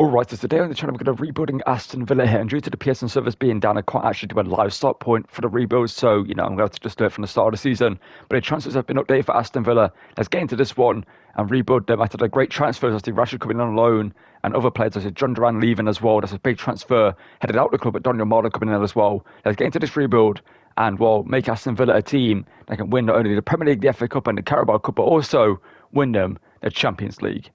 Alright, so today on the channel we're going to be rebuilding Aston Villa here, and due to the PSN servers being down, I can't actually do a live start point for the rebuild, so, I'm going to have to just do it from the start of the season. But the transfers have been updated for Aston Villa. Let's get into this one and rebuild them after the great transfers. I see Rashford coming on loan, and other players, I see John Duran leaving as well. That's a big transfer headed out the club, but Daniel Marlon coming in as well. Let's get into this rebuild and, make Aston Villa a team that can win not only the Premier League, the FA Cup and the Carabao Cup, but also win them the Champions League.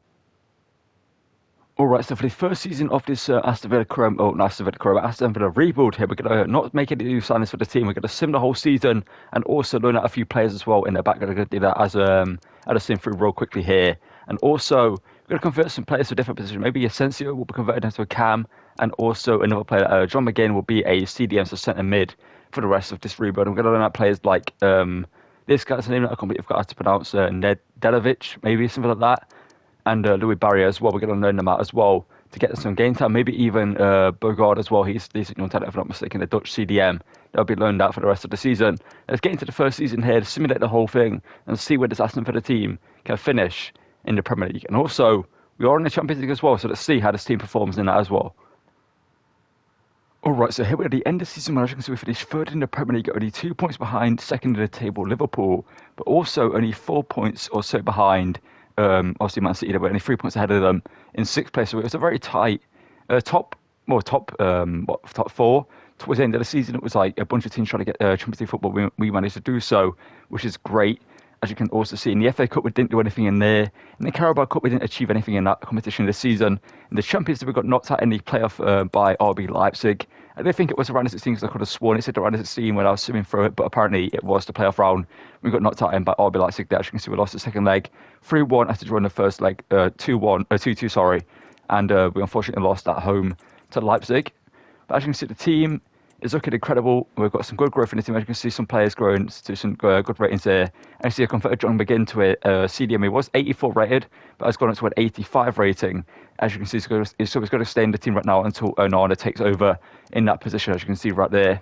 Alright, so for the first season of this Aston Villa Career Mode, not Aston Villa Career, but Aston Villa rebuild here, we're going to not make any new signings for the team. We're going to sim the whole season and also loan out a few players as well in the back. We're going to do that as a sim through real quickly here. And also, we're going to convert some players to different positions. Maybe Asensio will be converted into a cam, and also another player, John McGinn, will be a CDM, so centre mid, for the rest of this rebuild. And we're going to loan out players like this guy's name that I completely forgot how to pronounce, Ned Delovic, maybe something like that. And Louis Barrier as well. We're going to loan them out as well to get some game time. Maybe even Bogard as well. He's decent young talent, if I'm not mistaken, the Dutch CDM. They'll be loaned out for the rest of the season. Let's get into the first season here to simulate the whole thing and see where this Aston Villa team can finish in the Premier League. And also, we are in the Champions League as well, so let's see how this team performs in that as well. Alright, so here we're at the end of the season, as you can see, we finished third in the Premier League, only 2 points behind second in the table, Liverpool, but also only 4 points or so behind obviously Man City. They were only 3 points ahead of them in sixth place, so it was a very tight top four. Towards the end of the season, it was like a bunch of teams trying to get Champions League football. We managed to do so, which is great. As you can also see, in the FA Cup, we didn't do anything in there. In the Carabao Cup, we didn't achieve anything in that competition this season. In the Champions League, we got knocked out in the playoff by RB Leipzig. I don't think it was around the 16 because I could have sworn it said around the 16 when I was swimming through it, but apparently it was the playoff round. We got knocked out in by RB Leipzig there. As you can see, we lost the second leg 3-1 after drawing the first leg 2-2, sorry. And we unfortunately lost at home to Leipzig. But as you can see, the team is looking incredible. We've got some good growth in the team. As you can see, some players growing to some good ratings there. And you see, I converted John McGinn to a CDM. He was 84 rated, but has gone up to an 85 rating. As you can see, he's going to stay in the team right now until Onana takes over in that position, as you can see right there.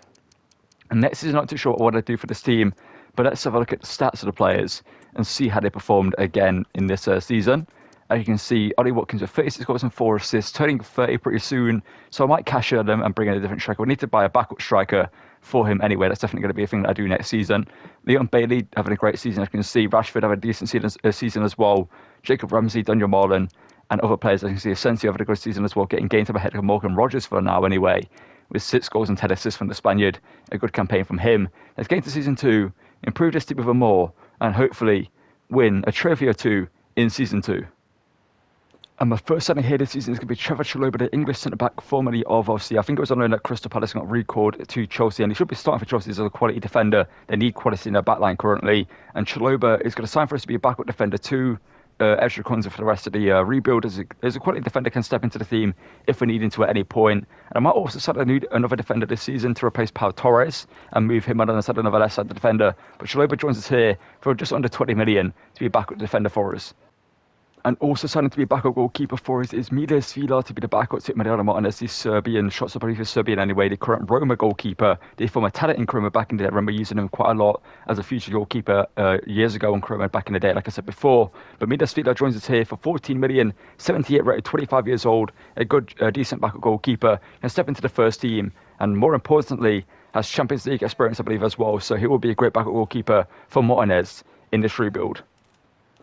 And next season, I'm not too sure what I do for this team, but let's have a look at the stats of the players and see how they performed again in this season. As you can see, Ollie Watkins with 36 goals and 4 assists, turning 30 pretty soon. So I might cash in them and bring in a different striker. We need to buy a backup striker for him anyway. That's definitely going to be a thing that I do next season. Leon Bailey having a great season. As you can see, Rashford having a decent season as well. Jacob Ramsey, Daniel Marlon, and other players. As you can see, Asensio having a good season as well, getting game time ahead of Morgan Rogers for now anyway, with 6 goals and 10 assists from the Spaniard. A good campaign from him. Let's get into Season 2, improve this team even more, and hopefully win a trophy or 2 in Season 2. And my first signing here this season is going to be Trevor Chalobah, the English centre-back, formerly of, obviously, I think it was on loan at Crystal Palace, got recalled to Chelsea, and he should be starting for Chelsea as a quality defender. They need quality in their backline currently, and Chalobah is going to sign for us to be a backup defender to Ezra Konsa for the rest of the rebuild. As a quality defender can step into the team if we need him to at any point. And I might also sign another defender this season to replace Pau Torres and move him on the side, another left-side defender. But Chalobah joins us here for just under 20 million to be a backup defender for us. And also signing to be a backup goalkeeper for us is Midas Vila to be the backup to Mariano Martinez, the Serbian, shots I believe is Serbian anyway, the current Roma goalkeeper. The former talent in Roma back in the day. I remember using him quite a lot as a future goalkeeper years ago in Roma back in the day, like I said before. But Midas Vila joins us here for 14 million, 78 rated, 25 years old, a good, decent backup goalkeeper, can step into the first team, and more importantly, has Champions League experience, I believe, as well. So he will be a great backup goalkeeper for Martinez in this rebuild.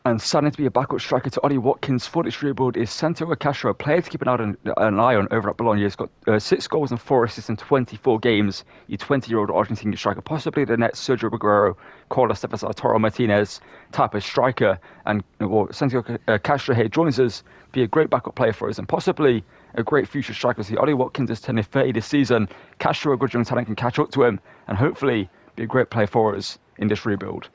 And signing to be a backup striker to Ollie Watkins for this rebuild is Santiago Castro, a player to keep an eye on over at Bologna. He's got 6 goals and 4 assists in 24 games. The 20-year-old Argentinian striker, possibly the next Sergio Aguero, Carlos Tevez, Arturo Martinez type of striker. And Santiago Castro here joins us to be a great backup player for us and possibly a great future striker. See, Ollie Watkins is turning 30 this season. Castro, a good young talent, can catch up to him and hopefully be a great player for us in this rebuild.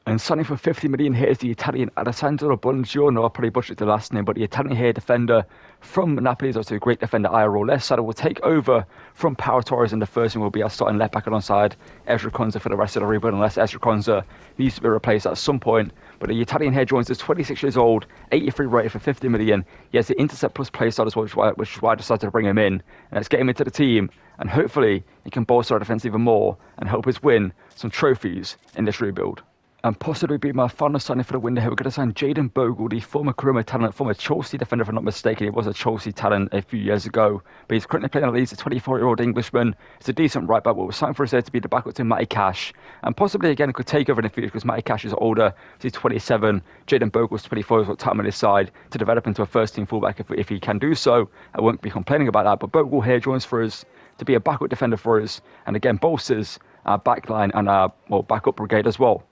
And signing for 50 million here is the Italian Alessandro Buongiorno. I probably butchered the last name, but the Italian here defender from Napoli is also a great defender. IRO left side will take over from Pau Torres, and the first one will be our starting left back alongside Ezra Konsa for the rest of the rebuild, unless Ezra Konsa needs to be replaced at some point. But the Italian here joins us, 26 years old, 83 rated for 50 million. He has the intercept plus play style as well, which is why I decided to bring him in. And let's get him into the team, and hopefully he can bolster our defence even more and help us win some trophies in this rebuild. And possibly be my final signing for the window here. We're going to sign Jayden Bogle, the former Career Mode talent, former Chelsea defender, if I'm not mistaken. He was a Chelsea talent a few years ago, but he's currently playing at Leeds, a 24-year-old Englishman. He's a decent right back, but we're signing for us there to be the backup to Matty Cash. And possibly, again, could take over in the future because Matty Cash is older. He's 27. Jayden Bogle's 24. He's got time on his side to develop into a first-team fullback if he can do so. I won't be complaining about that. But Bogle here joins for us to be a backup defender for us. And again, bolsters our backline and our backup brigade as well.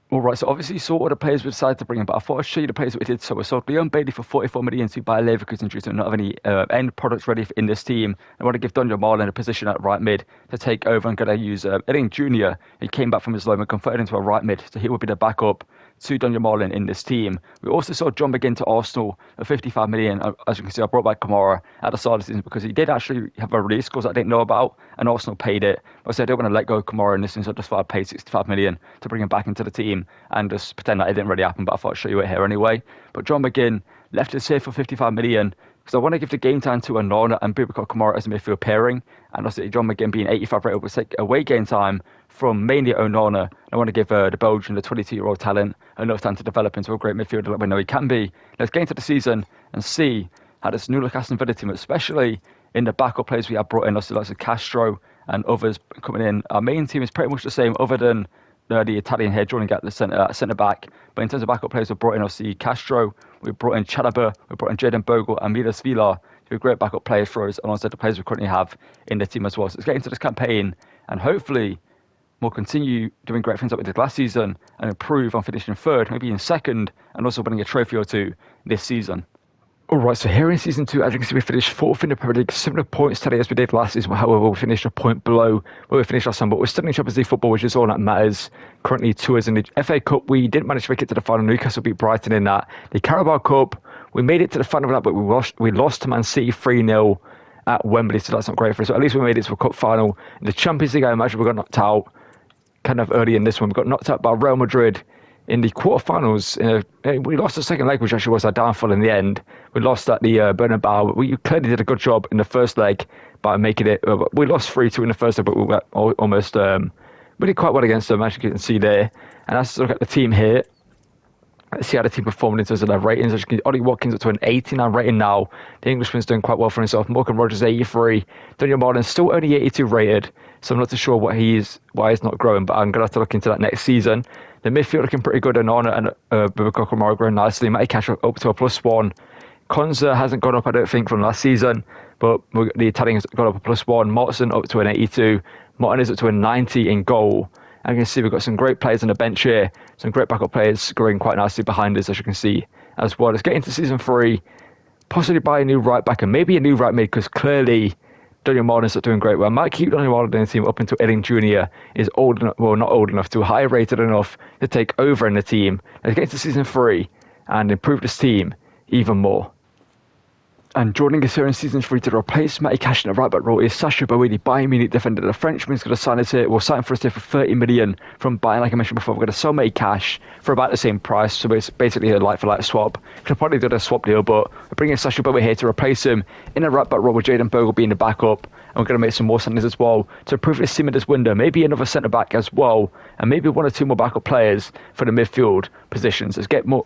All right, so obviously you saw all the players we decided to bring in, but I thought I'd show you the players that we did. So we sold Leon Bailey for 44 million to Bayer Leverkusen due to not have any end products ready in this team. I want to give Daniel Marlin a position at right mid to take over. I'm going to use Edding Jr. He came back from his loan and converted into a right mid, so he will be the backup to Daniel Marlin in this team. We also saw John McGinn to Arsenal at 55 million. As you can see, I brought back Kamara at the start of the season because he did actually have a release clause I didn't know about, and Arsenal paid it. But I said I don't want to let go of Kamara in this season, so I just thought I'd pay 65 million to bring him back into the team and just pretend that it didn't really happen, but I thought I'd show you it here anyway. But John McGinn left us here for 55 million because I want to give the game time to Onana and Boubacar Kamara as a midfield pairing, and also John McGinn being 85 rated will take away game time from mainly Onana. I want to give the Belgian, the 22-year-old talent, enough time to develop into a great midfielder like we know he can be. Let's get into the season and see how this new look Aston Villa team, especially in the backup players we have brought in, also lots of Castro and others coming in. Our main team is pretty much the same, other than the Italian here joining at the centre back. But in terms of backup players, we've brought in obviously Castro, we've brought in Chalobah, we've brought in Jayden Bogle and Milas Villa, who are great backup players for us, alongside the players we currently have in the team as well. So let's get into this campaign, and hopefully we'll continue doing great things like we did last season and improve on finishing third, maybe in second, and also winning a trophy or two this season. All right, so here in Season 2, as you can see, we finished 4th in the Premier League, similar points today as we did last season. However, we finished a point below where we finished last time, but we're still in Champions League football, which is all that matters. Currently, 2-2 in the FA Cup. We didn't manage to make it to the final. Newcastle beat Brighton in that. The Carabao Cup, we made it to the final of that, but we lost to Man City 3-0 at Wembley, so that's not great for us. So at least we made it to a cup final. In the Champions League, I imagine we got knocked out kind of early in this one. We got knocked out by Real Madrid in the quarterfinals. We lost the second leg, which actually was our downfall in the end. We lost at the Bernabeu. We clearly did a good job in the first leg by making it. We lost 3-2 in the first leg, but we were almost we did quite well against them, as you can see there. And let's look at the team here. Let's see how the team performed in terms of their ratings. As you can see, Ollie Watkins up to an 89 rating now. The Englishman's doing quite well for himself. Morgan Rogers 83. Daniel Marlin still only 82 rated, so I'm not too sure why he's not growing, but I'm going to have to look into that next season. The midfield looking pretty good. Onana and Boubacar Kamara growing nicely. Matty Cash up to a +1. Konza hasn't gone up, I don't think, from last season, but the Italian's got up a +1. Mortensen up to an 82. Martin is up to a 90 in goal. And you can see we've got some great players on the bench here. Some great backup players growing quite nicely behind us, as you can see as well. Let's get into Season 3. Possibly buy a new right back and maybe a new right mid, because clearly Daniel Marlin's not doing great well. I might keep Daniel Marlin in the team up until Edding Jr. is old enough, well, not old enough, to high rated enough to take over in the team. Let's get into Season 3 and improve this team even more. And joining us here in Season 3 to replace Matty Cash in the right back role is Sacha Boey, the Bayern Munich defender. The Frenchman's going to sign us here. We'll sign for us here for 30 million from Bayern, like I mentioned before. We're going to sell Matty Cash for about the same price, so it's basically a like-for-like swap. Could probably do a swap deal, but we're bringing Sacha Boey here to replace him in a right back role with Jayden Bogle being the backup. And we're going to make some more signings as well to improve this team in this window. Maybe another centre-back as well, and maybe 1 or 2 more backup players for the midfield positions. Let's get more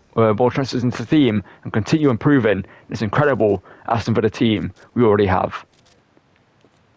transfers into the team and continue improving this incredible Aston Villa team we already have.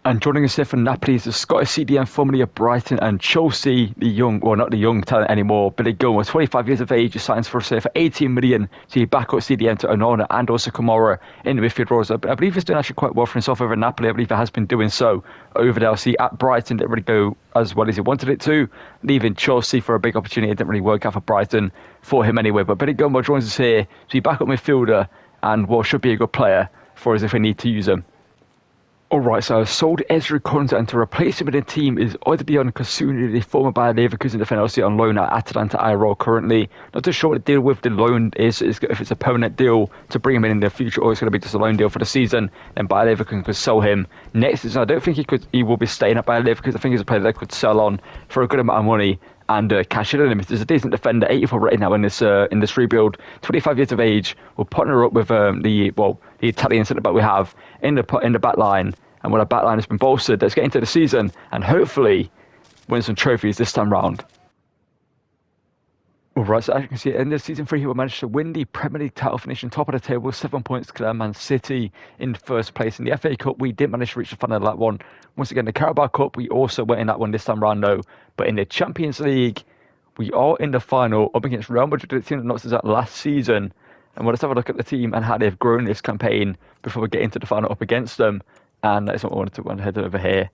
And joining us here from Napoli is the Scottish CDM, formerly of Brighton and Chelsea, the young, well, not the young talent anymore, Billy Gilmore, 25 years of age, signs for us here for 18 million to be back up CDM to Onana and also Kamara in the midfield roles. I believe he's doing actually quite well for himself over at Napoli. I believe he has been doing so over there. See, at Brighton, didn't really go as well as he wanted it to, leaving Chelsea for a big opportunity. It didn't really work out for Brighton for him anyway. But Billy Gilmore joins us here to be back up midfielder and what should be a good player for us if we need to use him. Alright, so I've sold Ezri Konsa, and to replace him in the team is Odilon Kasuni, the former Bayer Leverkusen defender, obviously on loan at Atalanta IRL currently. Not too sure what the deal with the loan is, if it's a permanent deal to bring him in the future or it's going to be just a loan deal for the season. Then Bayer Leverkusen could sell him next season. I don't think he will be staying at Bayer Leverkusen. I think he's a player they could sell on for a good amount of money and cash in on him. He's a decent defender, 84 rating now in this rebuild. 25 years of age. We'll partner up with the Italian centre back we have in the back line. And when our back line has been bolstered, let's get into the season and hopefully win some trophies this time round. All right, so as you can see, in the season 3, he will manage to win the Premier League title, finishing top of the table, 7 points clear Man City in first place. In the FA Cup, we didn't manage to reach the final of that one. Once again, the Carabao Cup, we also went in that one this time round, though. But in the Champions League, we are in the final up against Real Madrid, the team that knocked us out last season. And let's have a look at the team and how they've grown this campaign before we get into the final up against them. And that's what I wanted to head over here.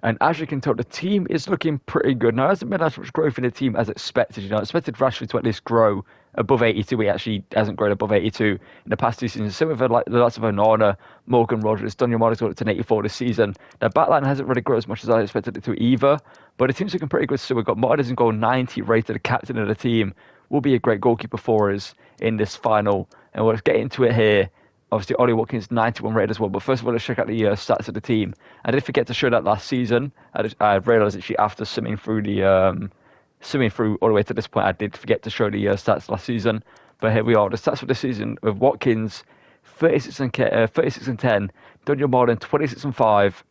And as you can tell, the team is looking pretty good. Now, there hasn't been as much growth in the team as expected. I expected Rashford to at least grow above 82. He actually hasn't grown above 82 in the past 2 seasons. Same with the likes of Onana, Morgan Rogers, Daniel Martin's got up to 84 this season. The backline hasn't really grown as much as I expected it to either. But the team's looking pretty good. So we've got Martinez in goal, 90 rated, the captain of the team. Will be a great goalkeeper for us in this final. And we'll get into it here. Obviously, Ollie Watkins, 91 rated as well. But first of all, let's check out the stats of the team. I did forget to show that last season. I realised actually after swimming through all the way to this point, I did forget to show the stats last season. But here we are. The stats for this season with Watkins, 36 and 10. Daniel Martin, 26 and 5.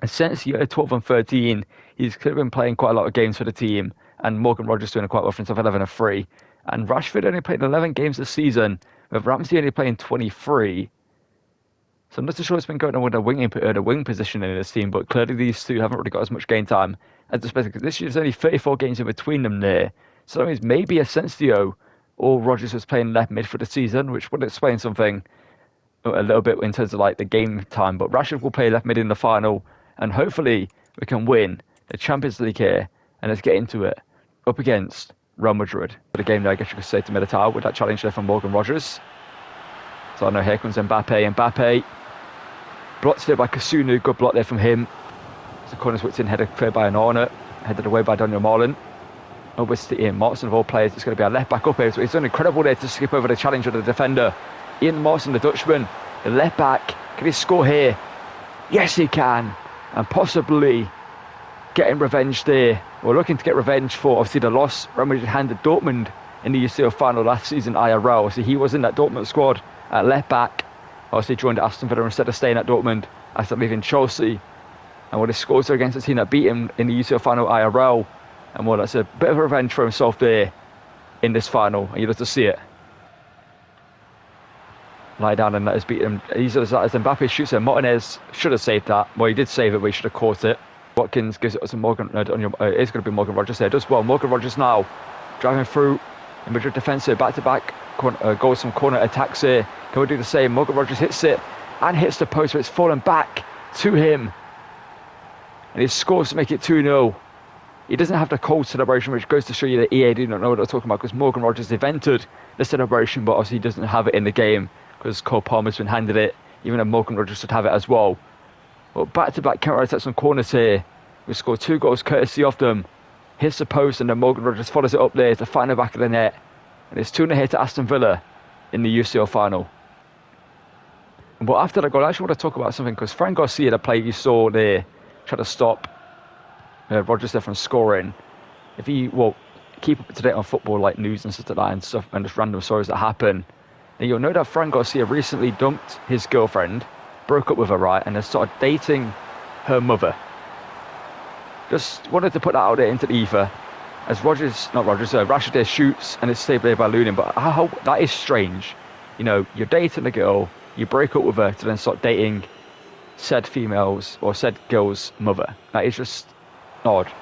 And since year 12 and 13, he's clearly been playing quite a lot of games for the team. And Morgan Rogers doing quite well for himself, 11 and 3. And Rashford only played 11 games this season, with Ramsey only playing 23. So I'm not so sure what's been going on with the wing position in this team, but clearly these two haven't really got as much game time as expected, because this year there's only 34 games in between them there. So that means maybe Asensio or Rogers was playing left mid for the season, which would explain something a little bit in terms of like the game time. But Rashford will play left mid in the final, and hopefully we can win the Champions League here. And let's get into it. Up against Real Madrid. For the game there, I guess you could say, to Militao with that challenge there from Morgan Rogers. So I know here comes Mbappe. Mbappe blocked there by Kasunu. Good block there from him. The corner's whipped in, headed clear by Onana. Headed away by Daniel Marlin. Over to Ian Martin of all players. It's going to be our left back up here. So he's done incredible there to skip over the challenge of the defender. Ian Martin, the Dutchman, the left back. Can he score here? Yes, he can. And possibly getting revenge there. We're looking to get revenge for obviously the loss Real Madrid handed Dortmund in the UCL final last season IRL. So he was in that Dortmund squad at left back. Obviously joined Aston Villa instead of staying at Dortmund after leaving Chelsea. And what he scores against the team that beat him in the UCL final IRL. And well, that's a bit of revenge for himself there in this final. And you love to see it. Lie down and let us beat him. As Mbappe shoots it, Martinez should have saved that. Well, he did save it, but he should have caught it. Watkins gives it to Morgan. It's going to be Morgan Rogers there. Does well. Morgan Rogers now driving through the Madrid defence here, back to back goals from corner attacks here. Can we do the same? Morgan Rogers hits it and hits the post, but it's fallen back to him, and he scores to make it 2-0. He doesn't have the cold celebration, which goes to show you that EA do not know what they're talking about, because Morgan Rogers invented the celebration, but obviously he doesn't have it in the game because Cole Palmer's been handed it, even though Morgan Rogers should have it as well. But back-to-back counter-attacks on corners here. We scored 2 goals courtesy of them. Hits the post, and then Morgan Rogers follows it up there to find the back of the net. And it's 2-0 here to Aston Villa in the UCL final. But after that goal, I actually want to talk about something, because Fran Garcia, the play you saw there, tried to stop Rogers there from scoring. If you keep up to date on football, like news and stuff like that, and stuff, and just random stories that happen, then you'll know that Fran Garcia recently dumped his girlfriend, broke up with her, right, and has started dating her mother. Just wanted to put that out there into the ether, as Rashford there shoots and it's saved there by Lunin. But how that is strange. You know, you're dating a girl, you break up with her to then start dating said females or said girl's mother. That is just odd.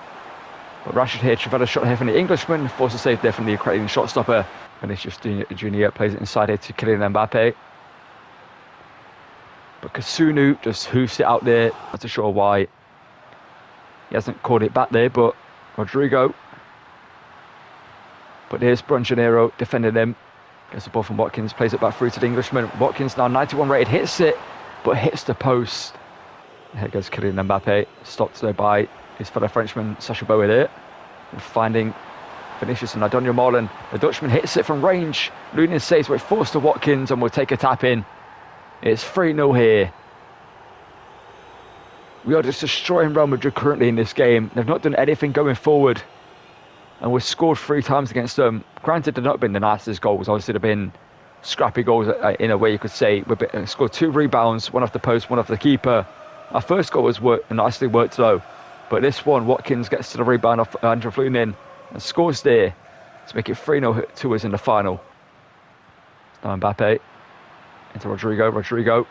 But Rashford here, Trevella shot here from the Englishman, forces a save there from the Ukrainian shot stopper. Vinicius Junior plays it inside here to Kylian Mbappe. But Kasunu just hoofs it out there. Not too sure why. He hasn't caught it back there, but Rodrigo. But here's Bronjanero defending him. Gets the ball from Watkins, plays it back through to the Englishman. Watkins now 91 rated, hits it, but hits the post. And here goes Kylian Mbappe, stopped there by his fellow Frenchman, Sacha Boey there. And finding Vinicius and Daniel Marlin. The Dutchman hits it from range. Lunin saves, but it forced to Watkins and will take a tap in. It's 3-0 here. We are just destroying Real Madrid currently in this game. They've not done anything going forward. And we've scored 3 times against them. Granted, they've not been the nicest goals. Obviously, they've been scrappy goals in a way you could say. We've scored 2 rebounds, 1 off the post, 1 off the keeper. Our first goal was nicely worked though. But this one, Watkins gets to the rebound off Andrew Flunin and scores there to make it 3-0 to us in the final. Now Mbappe into Rodrigo.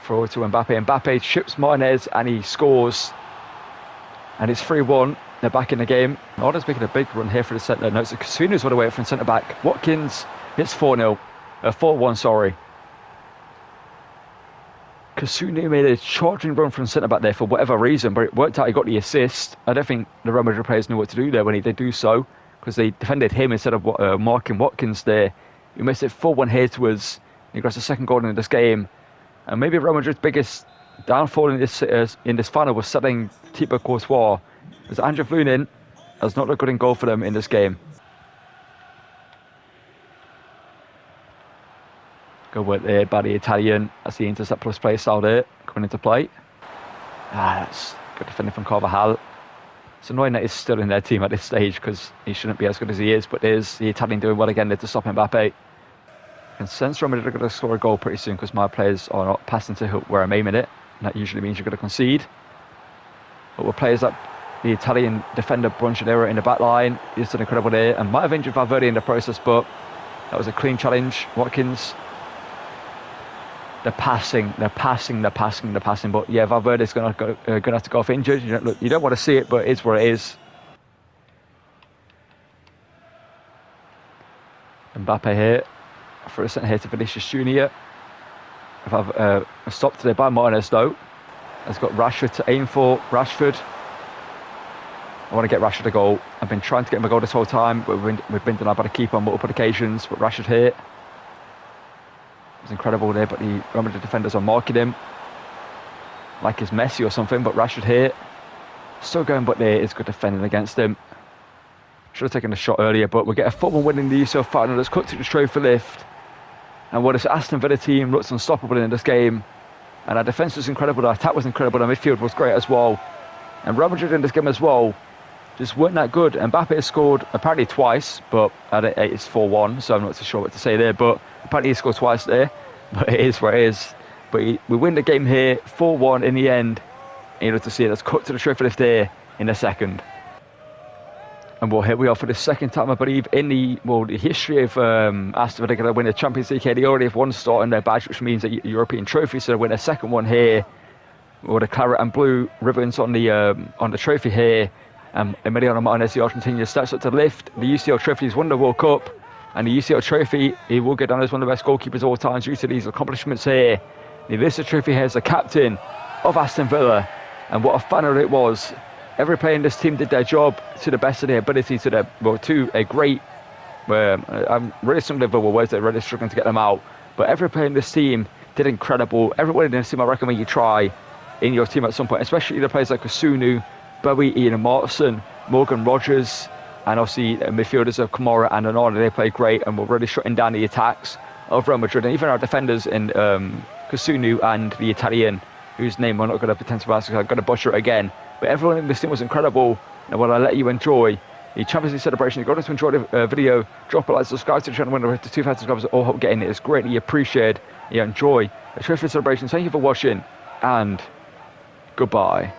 Forward to Mbappe. Mbappe chips Martinez and he scores. And it's 3-1. They're back in the game. Martinez making a big run here for the centre. No, it's Kasuna's all the way from centre back. Watkins hits 4-1, sorry. Kasuna made a charging run from centre back there for whatever reason, but it worked out. He got the assist. I don't think the Real Madrid players knew what to do there when he did do so, because they defended him instead of marking Watkins there. He missed it 4-1 here to us. He got the second goal in this game. And maybe Real Madrid's biggest downfall in this final was setting Thibaut Courtois, as Andrew Flunin has not looked good in goal for them in this game. Good work there by the Italian. That's the intercept plus play style there coming into play. That's good defending from Carvajal. It's annoying that he's still in their team at this stage because he shouldn't be as good as he is, but there's the Italian doing well again there to stop Mbappe. I can sense Real Madrid are going to score a goal pretty soon because my players are not passing to where I'm aiming it, and that usually means you're going to concede. But with players like the Italian defender Bronchinero in the back line, he's done incredible there and might have injured Valverde in the process, but that was a clean challenge. Watkins. They're passing. But yeah, Valverde's going to have to go off injured. You don't want to see it, but it's what it is. Mbappe here for a centre here to Vinicius Junior. If I've stopped today by Martinez though, has got Rashford to aim for. Rashford. I want to get Rashford a goal. I've been trying to get him a goal this whole time, but we've been denied by the keeper on multiple occasions. But Rashford here. It's incredible there, but the Real Madrid defenders are marking him like it's Messi or something. But Rashford here, still going, but there is good defending against him. Should have taken a shot earlier, but we get a 4-1 win in the UCL final. Let's cut to the trophy lift. And what this Aston Villa team looks unstoppable in this game. And our defence was incredible, our attack was incredible, our midfield was great as well. And Real Madrid in this game as well just weren't that good. Mbappe has scored apparently twice, but it's 4-1, so I'm not too sure what to say there. But apparently he scored twice there, but it is what it is. But we win the game here, 4-1 in the end. And you'll have to see it. Let's cut to the trophy lift there in a second. And well, here we are for the second time, I believe, in the history of Aston Villa going to win the Champions League here. They already have one start on their badge, which means a European trophy, so they win a second one here. With the claret and blue ribbons on the trophy here. Emiliano Martinez, the Argentinian, steps up to lift the UCL trophy. He's won the World Cup, and the UCL trophy, he will go down as one of the best goalkeepers of all time due to these accomplishments here. He lifts the trophy here as the captain of Aston Villa, and what a final it was. Every player in this team did their job to the best of their ability, to a great. I'm really struggling with words. They're really struggling to get them out, but every player in this team did incredible. Everybody in this team, I recommend you try in your team at some point, especially the players like Kasunu, Bowie, Ian Martin, Morgan Rogers, and obviously midfielders of Kamara and Onana. They played great and were really shutting down the attacks of Real Madrid, and even our defenders in Kasunu and the Italian, whose name I'm not going to pretend to ask, I'm going to butcher it again. But everyone in this team was incredible, and when I let you enjoy the Champions League celebration, if you got to enjoy the video, drop a like, subscribe to the channel, when we're to 2,000 subscribers, all hope getting it. It's greatly appreciated. You enjoy the trophy celebration. Thank you for watching, and goodbye.